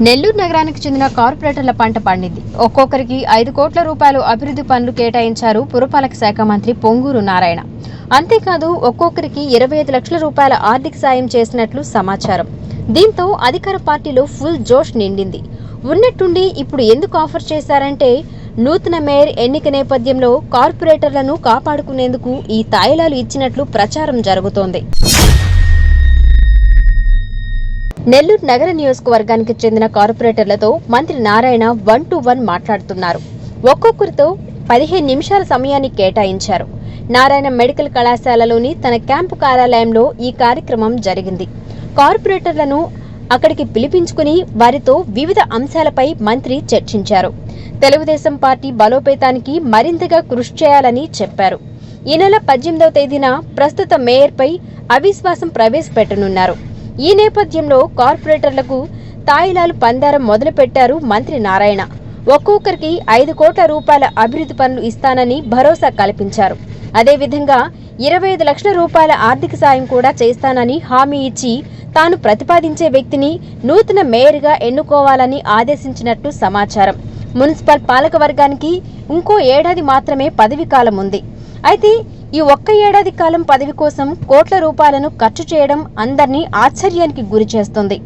నెల్లూరు నగరానికి చెందిన కార్పొరేటర్ల పంట పండింది. ఒక్కొక్కరికి 5 కోట్ల రూపాయలు అభివృద్ధి పనులు కేటాయించారు పురపాలక శాఖ మంత్రి పొంగూరు నారాయణ. అంతేకాదు ఒక్కొక్కరికి 25 లక్షల రూపాయల ఆర్థిక సాయం చేసినట్లు సమాచారం. దీంతో అధికార పార్టీలో ఫుల్ జోష్ నిండింది. ఉన్నట్టుండి ఇప్పుడు ఎందుకు ఆఫర్ చేశారంటే నూతన మేయర్ ఎన్నిక నేపథ్యంలో కార్పొరేటర్లను కాపాడుకునేందుకు ఈ తాయిలాలు ఇచ్చినట్లు ప్రచారం జరుగుతోంది. నెల్లూరు నగర నియోజకవర్గానికి చెందిన కార్పొరేటర్లతో మంత్రి నారాయణ 1-to-1 మాట్లాడుతున్నారు. ఒక్కొక్కరితో 15 నిమిషాల సమయాన్ని కేటాయించారు. నారాయణ మెడికల్ కళాశాలలోని తన క్యాంపు కార్యాలయంలో ఈ కార్యక్రమం జరిగింది. కార్పొరేటర్లను అక్కడికి పిలిపించుకుని వారితో వివిధ అంశాలపై మంత్రి చర్చించారు. తెలుగుదేశం పార్టీ బలోపేతానికి మరింతగా కృషి చేయాలని చెప్పారు. ఈ నెల 18వ తేదీన ప్రస్తుత మేయర్పై అవిశ్వాసం ప్రవేశపెట్టనున్నారు. ఈ నేపథ్యంలో కార్పొరేటర్లకు తాయిలాలు పందారం మొదలుపెట్టారు మంత్రి నారాయణ. ఒక్కొక్కరికి 5 కోట్ల రూపాయల అభివృద్ధి పనులు ఇస్తానని భరోసా కల్పించారు. అదేవిధంగా 25 లక్షల రూపాయల ఆర్థిక సాయం కూడా చేస్తానని హామీ ఇచ్చి తాను ప్రతిపాదించే వ్యక్తిని నూతన మేయర్గా ఎన్నుకోవాలని ఆదేశించినట్టు సమాచారం. మున్సిపల్ పాలక వర్గానికి ఇంకో ఏడాది మాత్రమే పదవీ కాలం ఉంది. అయితే ఈ ఒక్క ఏడాది కాలం పదవి కోసం కోట్ల రూపాయలను ఖర్చు చేయడం అందరినీ ఆశ్చర్యానికి గురి చేస్తుంది.